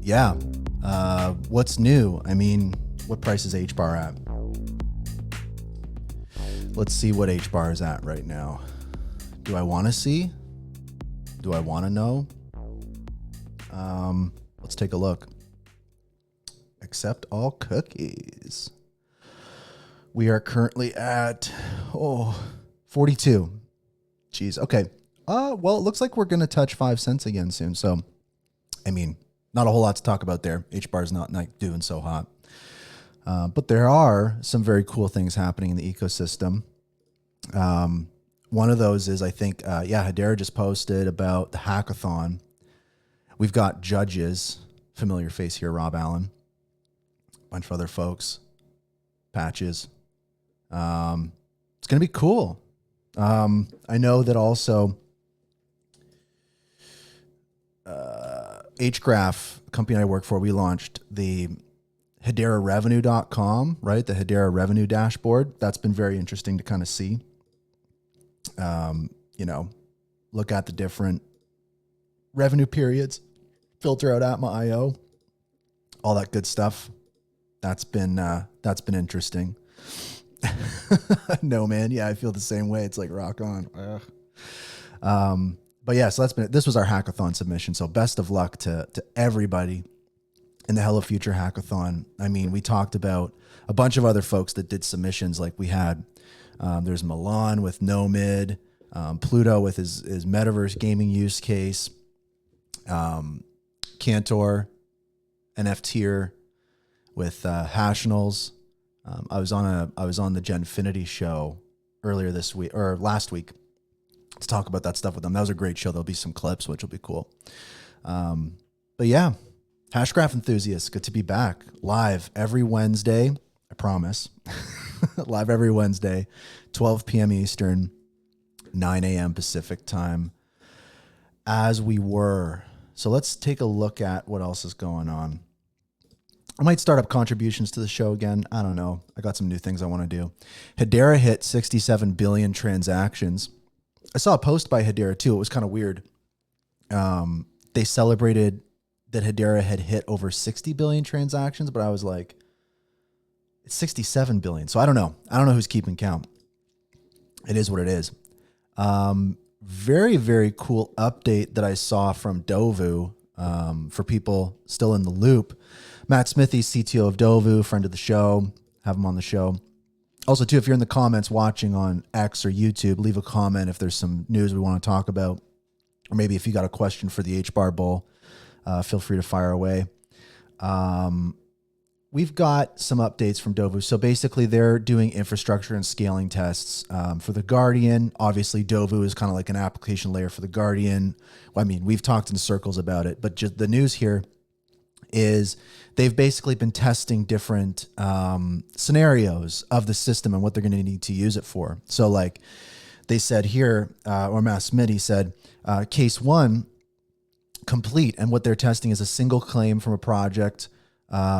yeah. What's new? I mean, what price is HBAR at? Let's see what HBAR is at right now. Do I want to see? Do I want to know? Let's take a look. Accept all cookies. We are currently at 42. Jeez. Okay. Well, it looks like we're gonna touch 5 cents again soon. So, I mean, not a whole lot to talk about there. HBAR is not doing so hot, but there are some very cool things happening in the ecosystem. One of those is, I think, Hedera just posted about the hackathon. We've got judges, familiar face here, Rob Allen, a bunch of other folks, Patches. It's going to be cool. I know that also Hgraph, the company I work for, we launched the HederaRevenue.com, right? The Hedera revenue dashboard. That's been very interesting to kind of see. Look at the different revenue periods, filter out Atma.io, all that good stuff. That's been interesting. No, man. Yeah, I feel the same way. It's like rock on. But yeah, so this was our hackathon submission. So best of luck to everybody in the Hello Future hackathon. I mean, we talked about a bunch of other folks that did submissions. Like we had, there's Milan with Nomid, Pluto with his metaverse gaming use case, Cantor, NFTier with Hashnals. I was on the Genfinity show earlier this week or last week to talk about that stuff with them. That was a great show. There'll be some clips, which will be cool. But yeah, Hashgraph enthusiasts, good to be back live every Wednesday. I promise. Live every Wednesday, 12 p.m. Eastern, 9 a.m. Pacific time, as we were. So let's take a look at what else is going on. I might start up contributions to the show again. I don't know. I got some new things I want to do. Hedera hit 67 billion transactions. I saw a post by Hedera too. It was kind of weird. They celebrated that Hedera had hit over 60 billion transactions, but I was like, it's 67 billion. So I don't know. I don't know who's keeping count. It is what it is. Very, very cool update that I saw from DOVU for people still in the loop. Matt Smithy, CTO of DOVU, friend of the show. Have him on the show. Also, too, if you're in the comments watching on X or YouTube, leave a comment if there's some news we want to talk about. Or maybe if you got a question for the HBAR Bowl, feel free to fire away. We've got some updates from DOVU. So basically, they're doing infrastructure and scaling tests for the Guardian. Obviously, DOVU is kind of like an application layer for the Guardian. Well, I mean, we've talked in circles about it, but just the news here is they've basically been testing different scenarios of the system and what they're going to need to use it for. So like they said here, or Matt Smitty said, case 1, complete. And what they're testing is a single claim from a project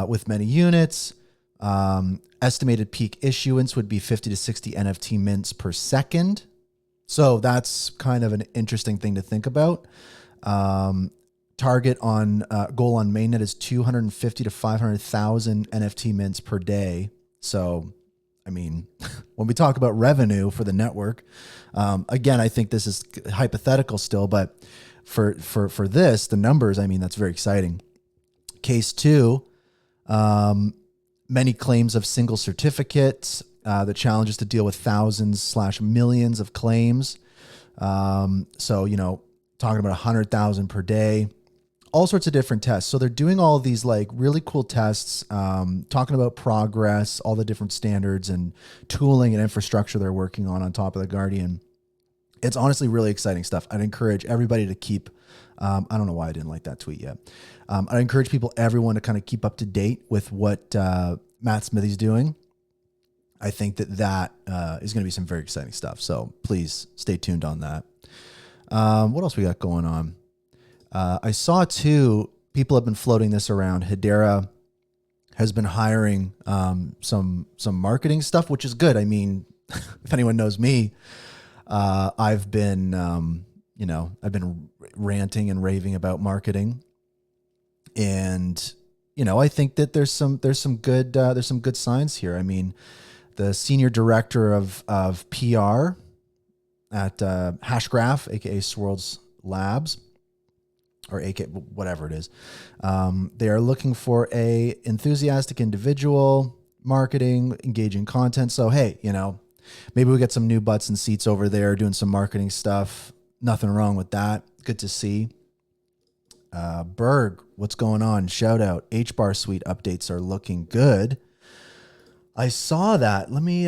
with many units. Estimated peak issuance would be 50 to 60 NFT mints per second. So that's kind of an interesting thing to think about. Target on goal on mainnet is 250 to 500,000 NFT mints per day. So, I mean, when we talk about revenue for the network, again, I think this is hypothetical still, but for this, the numbers, I mean, that's very exciting. Case 2, many claims of single certificates. The challenge is to deal with thousands/millions of claims. So, talking about 100,000 per day, all sorts of different tests. So they're doing all of these like really cool tests, talking about progress, all the different standards and tooling and infrastructure they're working on top of the Guardian. It's honestly really exciting stuff. I'd encourage everybody to keep, I don't know why I didn't like that tweet yet. I encourage everyone to kind of keep up to date with what Matt Smithy's doing. I think that is going to be some very exciting stuff. So please stay tuned on that. What else we got going on? I saw too, people have been floating this around. Hedera has been hiring some marketing stuff, which is good. I mean, if anyone knows me, I've been ranting and raving about marketing. And, I think that there's some good signs here. I mean, the senior director of PR at Hashgraph, aka Swirlds Labs, or aka whatever it is, they are looking for a enthusiastic individual, marketing, engaging content. So hey, maybe we get some new butts and seats over there doing some marketing stuff. Nothing wrong with that. Good to see. Berg, what's going on? Shout out. HBAR suite updates are looking good. I saw that. Let me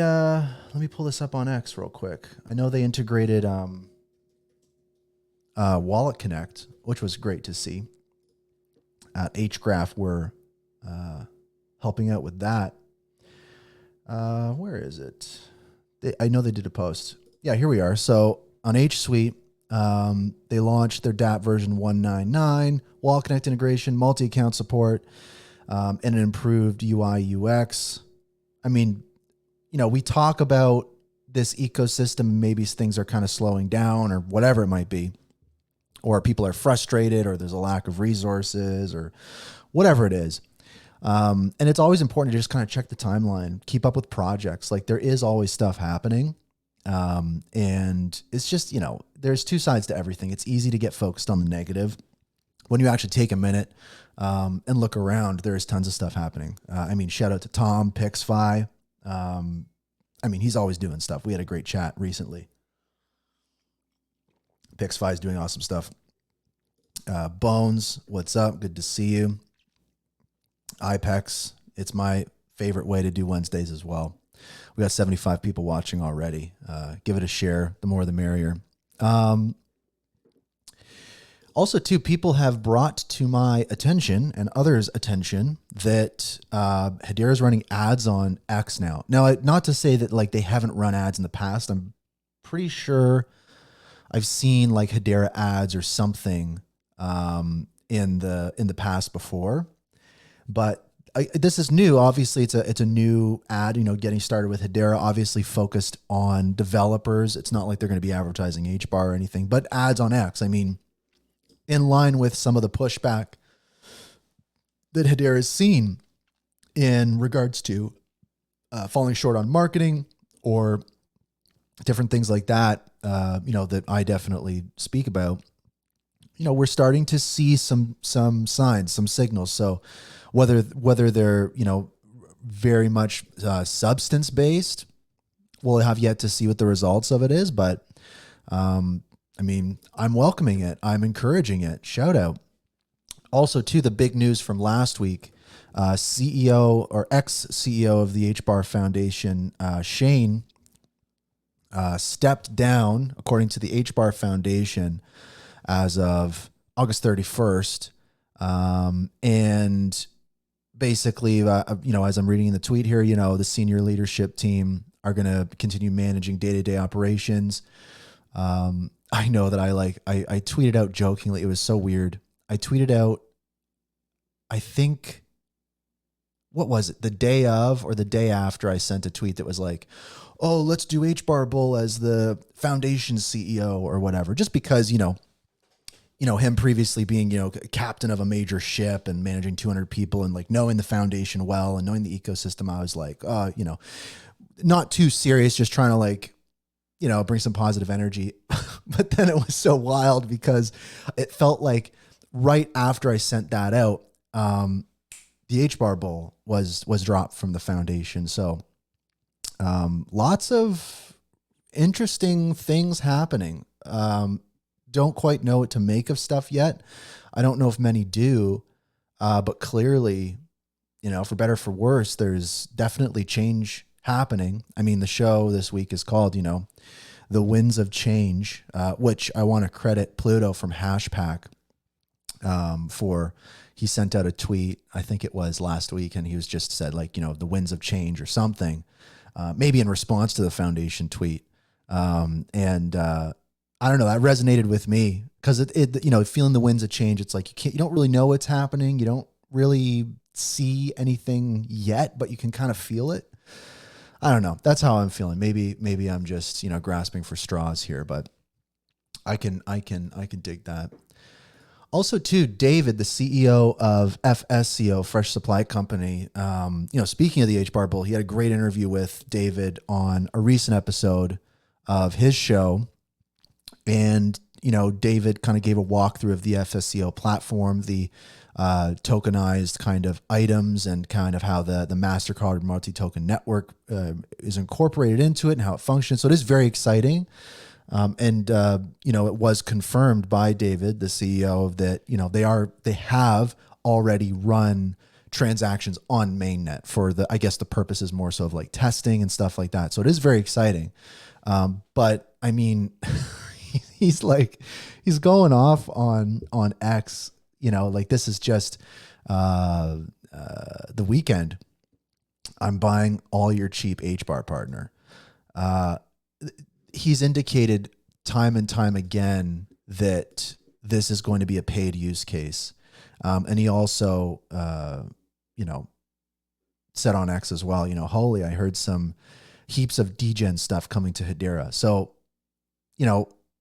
pull this up on X real quick. I know they integrated Wallet Connect, which was great to see. At Hgraph, we're helping out with that. Where is it? I know they did a post. Yeah, here we are. So on HSUITE, they launched their DApp version 1.9.9, Wallet Connect integration, multi-account support, and an improved UI UX. I mean, we talk about this ecosystem, maybe things are kind of slowing down or whatever it might be, or people are frustrated, or there's a lack of resources, or whatever it is. And it's always important to just kind of check the timeline, keep up with projects. Like, there is always stuff happening. And it's just, there's two sides to everything. It's easy to get focused on the negative. When you actually take a minute and look around, there's tons of stuff happening. I mean, shout out to Tom Pixfy. I mean, he's always doing stuff. We had a great chat recently. Pixfy is doing awesome stuff. Bones, what's up? Good to see you. IPEX, it's my favorite way to do Wednesdays as well. We got 75 people watching already. Give it a share. The more the merrier. Also, too, people have brought to my attention and others' attention that Hedera is running ads on X now. Now, not to say that like they haven't run ads in the past. I'm pretty sure I've seen like Hedera ads or something in the past before, but this is new. Obviously, it's a new ad. Getting started with Hedera, obviously focused on developers. It's not like they're going to be advertising HBAR or anything, but ads on X. I mean, in line with some of the pushback that Hedera has seen in regards to falling short on marketing or different things like that. That I definitely speak about. We're starting to see some signs, some signals. So whether they're, very much substance based, we'll have yet to see what the results of it is. But I mean, I'm welcoming it. I'm encouraging it. Shout out. Also, to the big news from last week, CEO or ex-CEO of the HBAR Foundation, Shane, stepped down, according to the HBAR Foundation, as of August 31st. And basically, as I'm reading in the tweet here, the senior leadership team are going to continue managing day-to-day operations. I know that I tweeted out jokingly. It was so weird. I tweeted out, I think, what was it? The day of or the day after, I sent a tweet that was like, oh, let's do HBAR Bull as the foundation CEO or whatever. Just because, him previously being, captain of a major ship and managing 200 people and like knowing the foundation well and knowing the ecosystem, I was like, not too serious, just trying to like, bring some positive energy. But then it was so wild because it felt like right after I sent that out, the HBAR Bull was dropped from the foundation. So lots of interesting things happening. Don't quite know what to make of stuff yet. I don't know if many do, but clearly, for better or for worse, there's definitely change happening. I mean, the show this week is called, The Winds of Change, which I want to credit Pluto from Hashpack for. He sent out a tweet, I think it was last week, and he was just said like, the winds of change or something, maybe in response to the foundation tweet. I don't know, that resonated with me because feeling the winds of change, it's like you don't really know what's happening. You don't really see anything yet, but you can kind of feel it. I don't know. That's how I'm feeling. Maybe I'm just, grasping for straws here, but I can dig that. Also, too, David, the CEO of FSCO, Fresh Supply Company. Speaking of the HBAR Bull, he had a great interview with David on a recent episode of his show. And, David kind of gave a walkthrough of the FSCO platform, the tokenized kind of items, and kind of how the MasterCard multi-token network is incorporated into it and how it functions. So it is very exciting. It was confirmed by David, the CEO, that, they have already run transactions on mainnet for the purposes more so of like testing and stuff like that. So it is very exciting. But I mean, he's going off on X, like this is just, the weekend. I'm buying all your cheap HBAR partner. He's indicated time and time again that this is going to be a paid use case. And he also, said on X as well, holy, I heard some heaps of degen stuff coming to Hedera. So,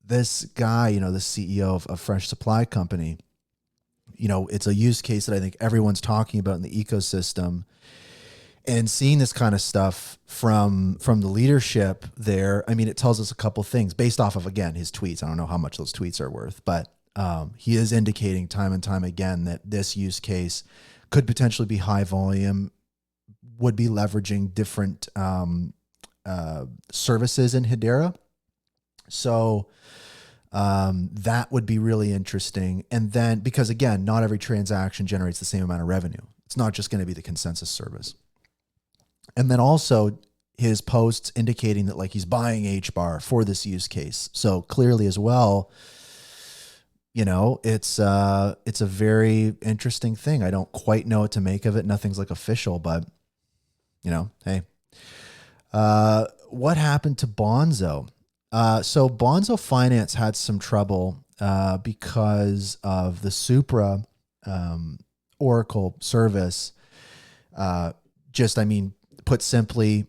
this guy, the CEO of Fresh Supply Company, it's a use case that I think everyone's talking about in the ecosystem. And seeing this kind of stuff from the leadership there, I mean, it tells us a couple things based off of, again, his tweets. I don't know how much those tweets are worth, but he is indicating time and time again that this use case could potentially be high volume, would be leveraging different services in Hedera. So that would be really interesting. And then, because again, not every transaction generates the same amount of revenue. It's not just going to be the consensus service. And then also his posts indicating that like he's buying HBAR for this use case. So clearly as well, it's a very interesting thing. I don't quite know what to make of it. Nothing's like official, but hey, what happened to Bonzo? So Bonzo Finance had some trouble, because of the Supra, Oracle service. Put simply,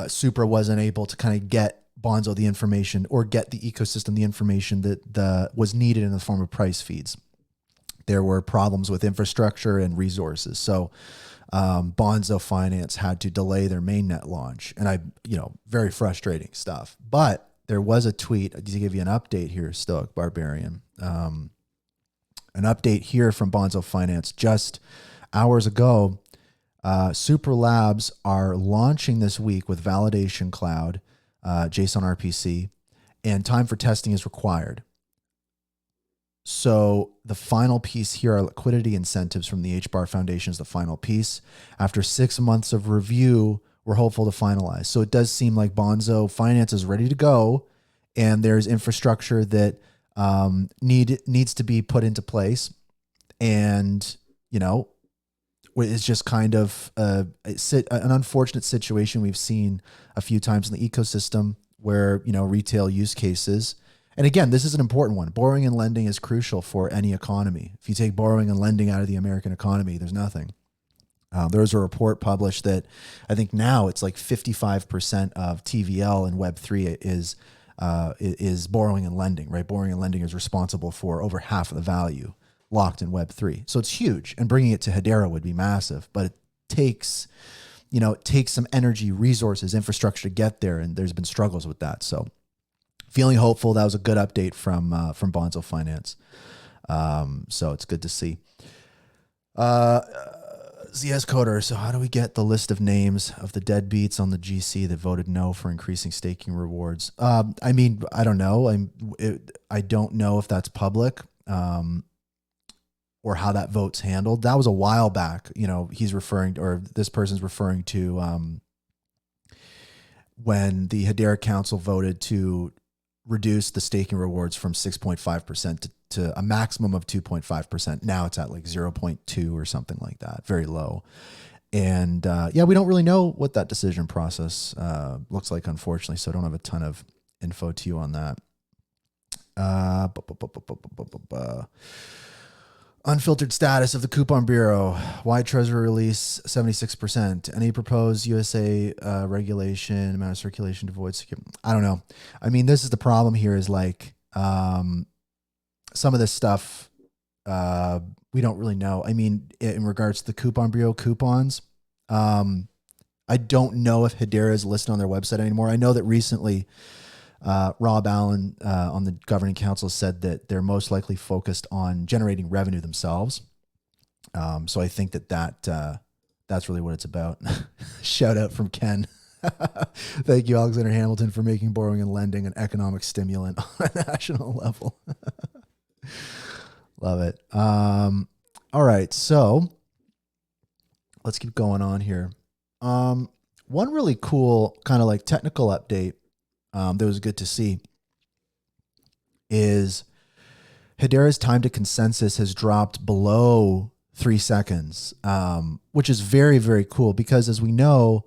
Supra wasn't able to kind of get Bonzo the information or get the ecosystem the information that was needed in the form of price feeds. There were problems with infrastructure and resources. So Bonzo Finance had to delay their mainnet launch. And very frustrating stuff. But there was a tweet to give you an update here, Stoic Barbarian. An update here from Bonzo Finance just hours ago. Super Labs are launching this week with Validation Cloud, JSON RPC, and time for testing is required. So the final piece here are liquidity incentives from the HBAR Foundation is the final piece. After 6 months of review, we're hopeful to finalize. So it does seem like Bonzo Finance is ready to go, and there's infrastructure that needs to be put into place. And, it's just kind of an unfortunate situation we've seen a few times in the ecosystem where, retail use cases. And again, this is an important one. Borrowing and lending is crucial for any economy. If you take borrowing and lending out of the American economy, there's nothing. There was a report published that I think now it's like 55% of TVL in Web3 is borrowing and lending, right? Borrowing and lending is responsible for over half of the value locked in Web3. So it's huge, and bringing it to Hedera would be massive, but it takes some energy, resources, infrastructure to get there. And there's been struggles with that. So feeling hopeful. That was a good update from Bonzo Finance. So it's good to see. ZS Coder. So how do we get the list of names of the deadbeats on the GC that voted no for increasing staking rewards? I don't know. I don't know if that's public. Or how that vote's handled. That was a while back. He's referring to, or this person's referring to, when the Hedera Council voted to reduce the staking rewards from 6.5% to a maximum of 2.5%. Now it's at like 0.2 or something like that. Very low. And we don't really know what that decision process looks like, unfortunately. So I don't have a ton of info to you on that. Unfiltered status of the Coupon Bureau. Why Treasury release 76%? Any proposed USA regulation, amount of circulation to avoid security? I don't know. This is the problem here is like some of this stuff We don't really know. I mean, in regards to the Coupon Bureau coupons, I don't know if Hedera is listed on their website anymore. I know that recently Rob Allen on the governing council said that they're most likely focused on generating revenue themselves. So I think that's really what it's about. Shout out from Ken. Thank you, Alexander Hamilton, for making borrowing and lending an economic stimulant on a national level. Love it. All right, so let's keep going on here. One really cool kind of like technical update that was good to see is Hedera's time to consensus has dropped below 3 seconds, which is very, very cool because as we know,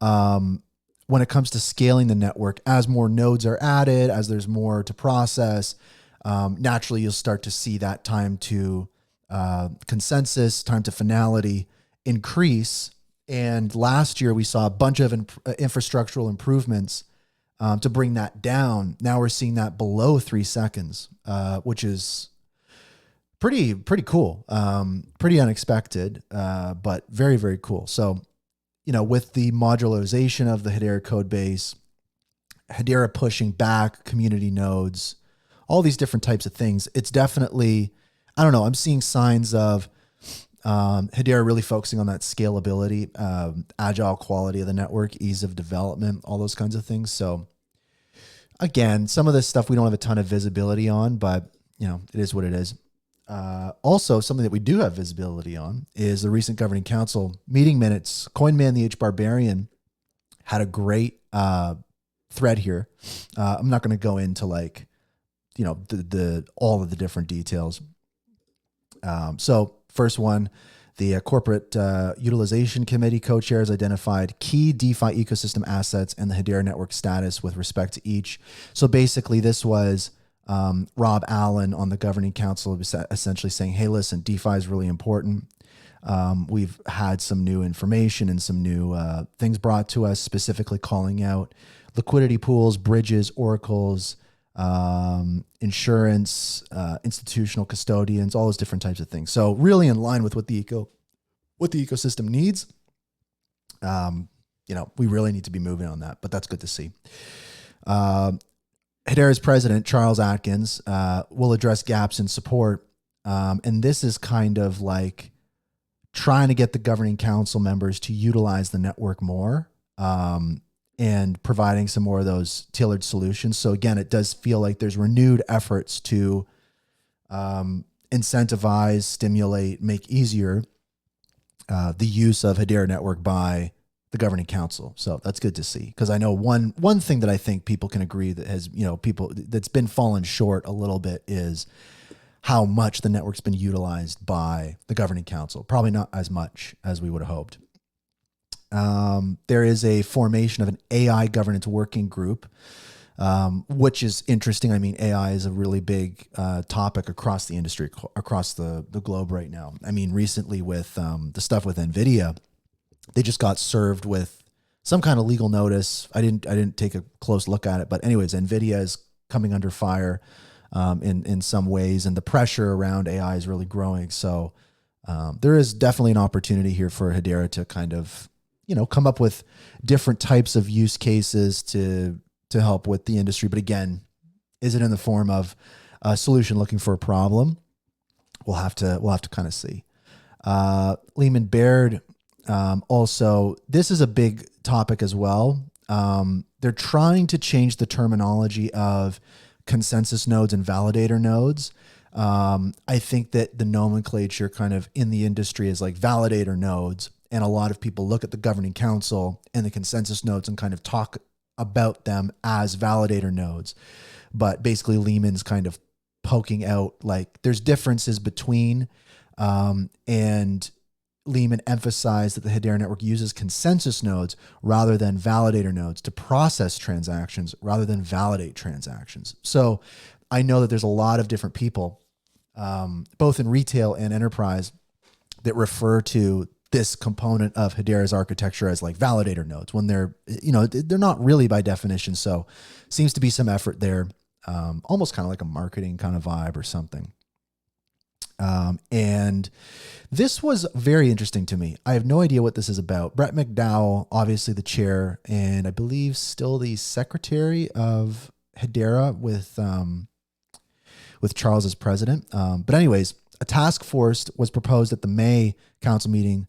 when it comes to scaling the network, as more nodes are added, as there's more to process, naturally you'll start to see that time to consensus, time to finality increase. And last year we saw a bunch of infrastructural improvements to bring that down. Now we're seeing that below 3 seconds, which is pretty cool, pretty unexpected, but very, very cool. So, with the modularization of the Hedera code base, Hedera pushing back community nodes, all these different types of things, it's definitely, I don't know, I'm seeing signs of Hedera really focusing on that scalability, agile quality of the network, ease of development, all those kinds of things. So again, some of this stuff we don't have a ton of visibility on, but it is what it is. Also, something that we do have visibility on is the recent governing council meeting minutes. CoinMan, the HBAR had a great thread here. I'm not going to go into all of the different details. So first one, the corporate utilization committee co-chairs identified key DeFi ecosystem assets and the Hedera network status with respect to each. So basically this was Rob Allen on the governing council essentially saying, hey, listen, DeFi is really important. We've had some new information and some new things brought to us, specifically calling out liquidity pools, bridges, oracles, insurance, institutional custodians, all those different types of things. So really in line with what the ecosystem needs. We really need to be moving on that, but that's good to see. Hedera's president, Charles Atkins, will address gaps in support. And this is kind of like trying to get the governing council members to utilize the network more, and providing some more of those tailored solutions. So again, it does feel like there's renewed efforts to incentivize, stimulate, make easier the use of Hedera network by the governing council. So that's good to see, because I know one thing that I think people can agree that has, that's been fallen short a little bit is how much the network's been utilized by the governing council. Probably not as much as we would have hoped. There is a formation of an AI governance working group, which is interesting. I mean, AI is a really big topic across the industry, across the globe right now. I mean, recently with the stuff with NVIDIA, they just got served with some kind of legal notice. I didn't take a close look at it, but anyways, NVIDIA is coming under fire in some ways, and the pressure around AI is really growing. So there is definitely an opportunity here for Hedera to kind of come up with different types of use cases to help with the industry. But again, is it in the form of a solution looking for a problem? We'll have to kind of see. Lehman Baird, also, this is a big topic as well. They're trying to change the terminology of consensus nodes and validator nodes. I think that the nomenclature kind of in the industry is like validator nodes. And a lot of people look at the governing council and the consensus nodes and kind of talk about them as validator nodes. But basically Lehman's kind of poking out like there's differences between, and Lehman emphasized that the Hedera network uses consensus nodes rather than validator nodes to process transactions rather than validate transactions. So I know that there's a lot of different people, both in retail and enterprise, that refer to this component of Hedera's architecture as like validator nodes when they're not really by definition. So seems to be some effort there, almost kind of like a marketing kind of vibe or something. And this was very interesting to me. I have no idea what this is about. Brett McDowell, obviously the chair, and I believe still the secretary of Hedera with Charles as president. But anyways, a task force was proposed at the May council meeting,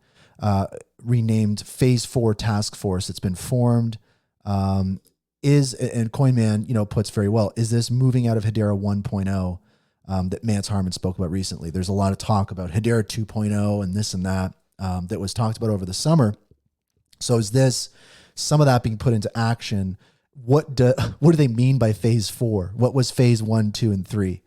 renamed Phase 4 Task Force. It's been formed. And Coinman, puts very well, is this moving out of Hedera 1.0 that Mance Harmon spoke about recently? There's a lot of talk about Hedera 2.0 and this and that that was talked about over the summer. So is this some of that being put into action? What do they mean by Phase 4? What was Phase 1, 2, and 3?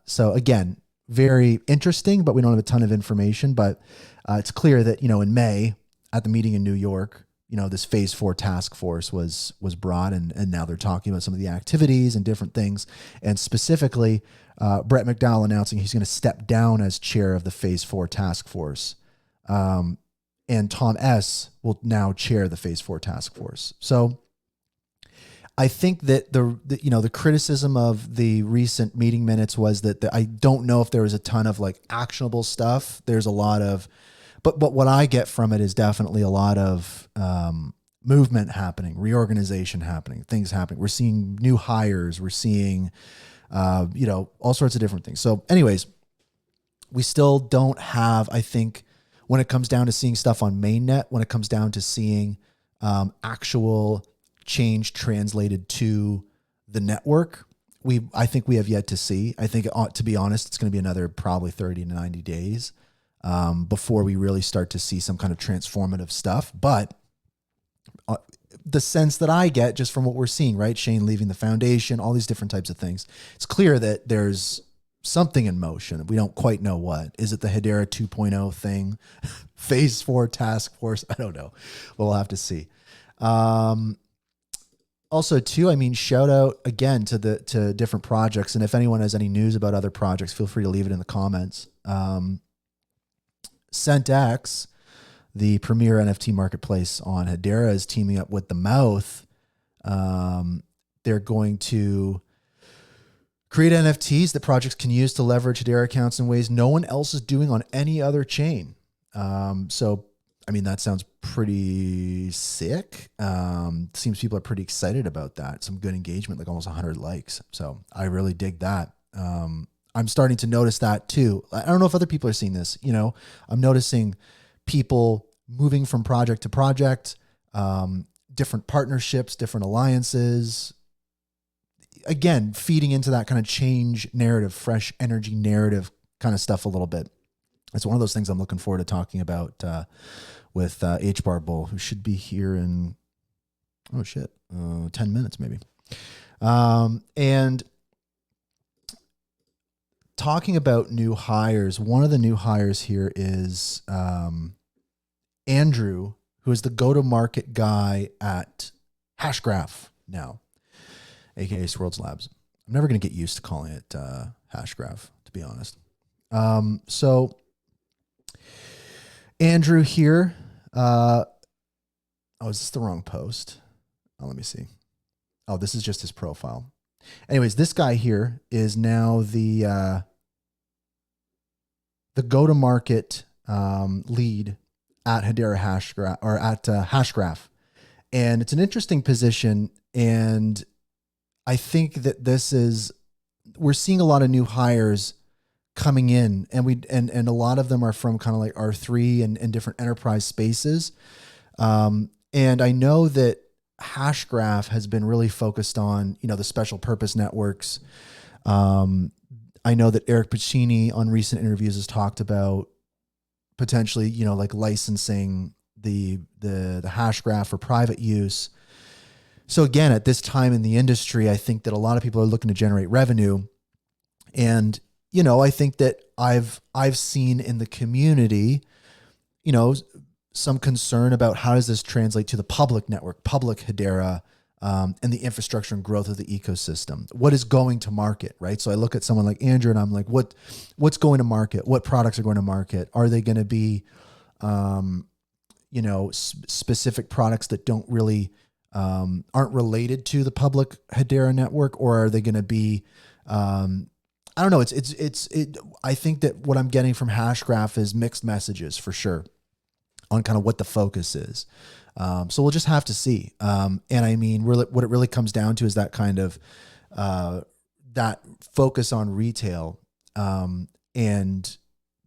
So again, very interesting, but we don't have a ton of information. But it's clear that, in May at the meeting in New York, this Phase 4 task force was brought, and now they're talking about some of the activities and different things. And specifically, Brett McDowell announcing he's going to step down as chair of the Phase 4 task force. And Tom S. will now chair the Phase 4 task force. So I think that the criticism of the recent meeting minutes was that I don't know if there was a ton of like actionable stuff. There's a lot of, but what I get from it is definitely a lot of movement happening, reorganization happening, things happening. We're seeing new hires. We're seeing, all sorts of different things. So anyways, we still don't have, I think, when it comes down to seeing stuff on mainnet, when it comes down to seeing actual change translated to the network, I think we have yet to see. I think, to be honest, it's going to be another probably 30 to 90 days before we really start to see some kind of transformative stuff. But the sense that I get just from what we're seeing, right? Shane leaving the foundation, all these different types of things. It's clear that there's something in motion. We don't quite know what. Is it the Hedera 2.0 thing? Phase 4 task force? I don't know. We'll have to see. Also, too, shout out again to different projects. And if anyone has any news about other projects, feel free to leave it in the comments. SentX, the premier NFT marketplace on Hedera, is teaming up with the Mouth. They're going to create NFTs that projects can use to leverage Hedera accounts in ways no one else is doing on any other chain. That sounds pretty sick. Seems people are pretty excited about that. Some good engagement, like almost 100 likes. So I really dig that. I'm starting to notice that too. I don't know if other people are seeing this. I'm noticing people moving from project to project, different partnerships, different alliances. Again, feeding into that kind of change narrative, fresh energy narrative kind of stuff a little bit. It's one of those things I'm looking forward to talking about with HBAR Bull, who should be here in 10 minutes maybe. And talking about new hires, one of the new hires here is Andrew, who is the go-to-market guy at Hashgraph now, aka Swirlds Labs. I'm never going to get used to calling it Hashgraph, to be honest. So Andrew here, is this the wrong post? Oh, let me see. Oh, this is just his profile. Anyways, this guy here is now the go-to-market lead at Hedera Hashgraph, or at Hashgraph. And it's an interesting position. And I think that we're seeing a lot of new hires coming in, and a lot of them are from kind of like R3 and different enterprise spaces. And I know that Hashgraph has been really focused on, the special purpose networks. I know that Eric Pacini on recent interviews has talked about potentially, like licensing the Hashgraph for private use. So again, at this time in the industry, I think that a lot of people are looking to generate revenue. And, I think that I've seen in the community, some concern about how does this translate to the public network, public Hedera, and the infrastructure and growth of the ecosystem. What is going to market, right? So I look at someone like Andrew and I'm like, what's going to market? What products are going to market? Are they going to be, specific products that don't really, aren't related to the public Hedera network? Or are they going to be, I don't know. I think that what I'm getting from Hashgraph is mixed messages for sure on kind of what the focus is. So we'll just have to see. And I mean, what it really comes down to is that kind of, that focus on retail, and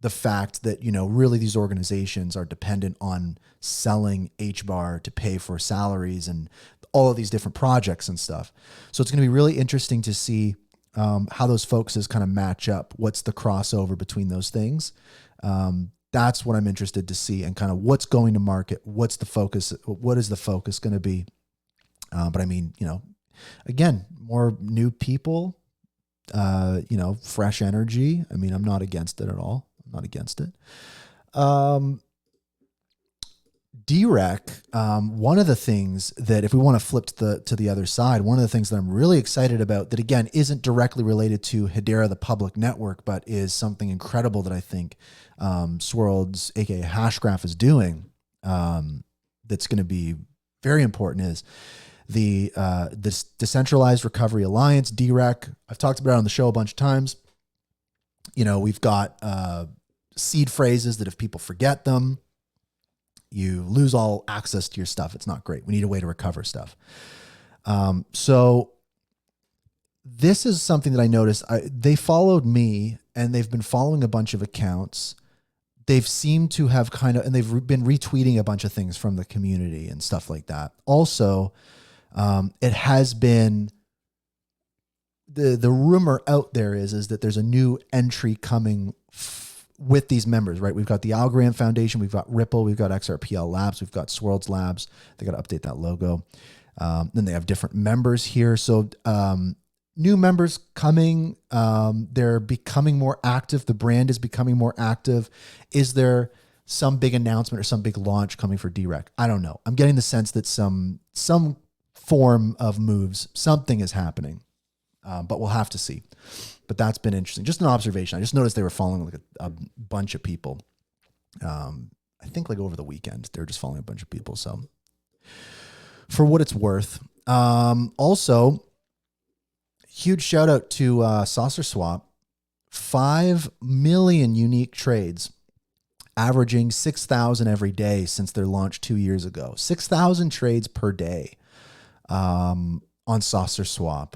the fact that, really these organizations are dependent on selling HBAR to pay for salaries and all of these different projects and stuff. So it's going to be really interesting to see how those focuses kind of match up. What's the crossover between those things? That's what I'm interested to see, and kind of what's going to market. What's the focus? What is the focus going to be? But I mean, again, more new people, fresh energy. I mean, I'm not against it at all. I'm not against it. DeRec, one of the things that, if we want to flip to the other side, one of the things that I'm really excited about that, again, isn't directly related to Hedera, the public network, but is something incredible that I think Swirlds, aka Hashgraph, is doing, that's going to be very important, is this Decentralized Recovery Alliance, DeRec. I've talked about it on the show a bunch of times. We've got seed phrases that if people forget them, you lose all access to your stuff. It's not great. We need a way to recover stuff. So this is something that I noticed. They followed me, and they've been following a bunch of accounts. They've seemed to have and they've been retweeting a bunch of things from the community and stuff like that. Also, it has been, the rumor out there is that there's a new entry coming with these members, right? We've got the Algorand Foundation, we've got Ripple, we've got XRPL Labs, we've got Swirlds Labs. They got to update that logo. Then they have different members here. So new members coming. They're becoming more active. The brand is becoming more active. Is there some big announcement or some big launch coming for DeRec? I don't know. I'm getting the sense that some form of moves, something is happening, but we'll have to see. But that's been interesting. Just an observation. I just noticed they were following like a bunch of people. I think like over the weekend, they were just following a bunch of people. So for what it's worth. Also, huge shout out to SaucerSwap. 5 million unique trades, averaging 6,000 every day since their launch 2 years ago. 6,000 trades per day on SaucerSwap.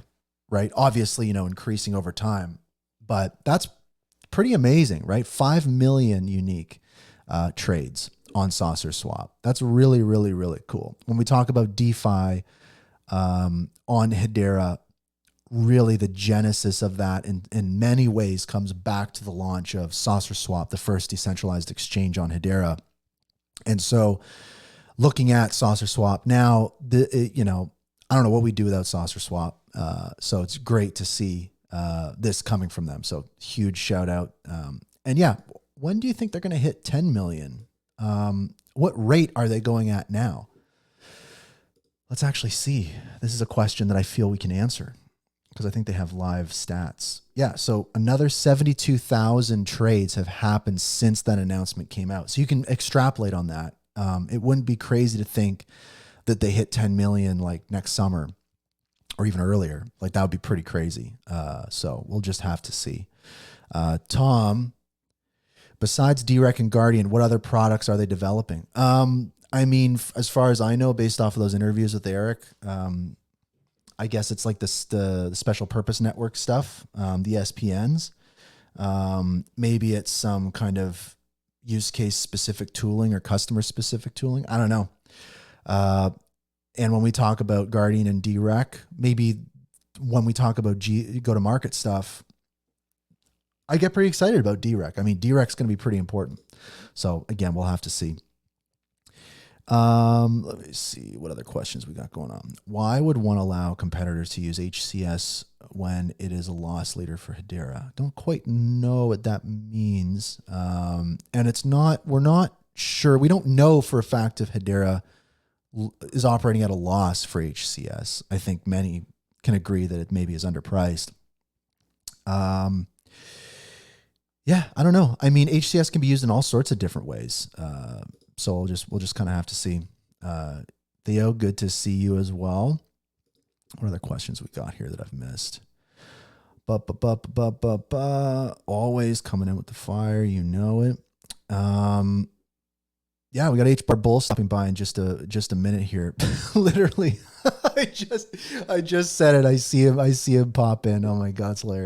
Right. Obviously, increasing over time, but that's pretty amazing, right? 5 million unique trades on SaucerSwap. That's really, really, really cool. When we talk about DeFi on Hedera, really the genesis of that in many ways comes back to the launch of SaucerSwap, the first decentralized exchange on Hedera. And so looking at SaucerSwap now, I don't know what we do without SaucerSwap. So it's great to see this coming from them. So huge shout out. And yeah, when do you think they're going to hit 10 million? What rate are they going at now? Let's actually see. This is a question that I feel we can answer because I think they have live stats. Yeah, so another 72,000 trades have happened since that announcement came out. So you can extrapolate on that. It wouldn't be crazy to think that they hit 10 million like next summer or even earlier. Like that would be pretty crazy. So we'll just have to see. Tom, besides DeRec and Guardian, what other products are they developing? I mean, as far as I know, based off of those interviews with Eric, I guess it's like the special purpose network stuff, the SPNs. Maybe it's some kind of use case specific tooling or customer specific tooling. I don't know. And when we talk about Guardian and DeRec, maybe when we talk about go-to-market stuff, I get pretty excited about DeRec. I mean, DeRec's going to be pretty important. So again, we'll have to see. Let me see what other questions we got going on. Why would one allow competitors to use HCS when it is a loss leader for Hedera? Don't quite know what that means. And we're not sure. We don't know for a fact if Hedera is operating at a loss for HCS. I think many can agree that it maybe is underpriced. Yeah, I don't know. I mean, HCS can be used in all sorts of different ways. So we'll just kind of have to see. Theo, good to see you as well. What other questions we got here that I've missed? Always coming in with the fire, you know it. Yeah, we got HBAR Bull stopping by in just a minute here. Literally, I just said it. I see him pop in. Oh my God, it's hilarious.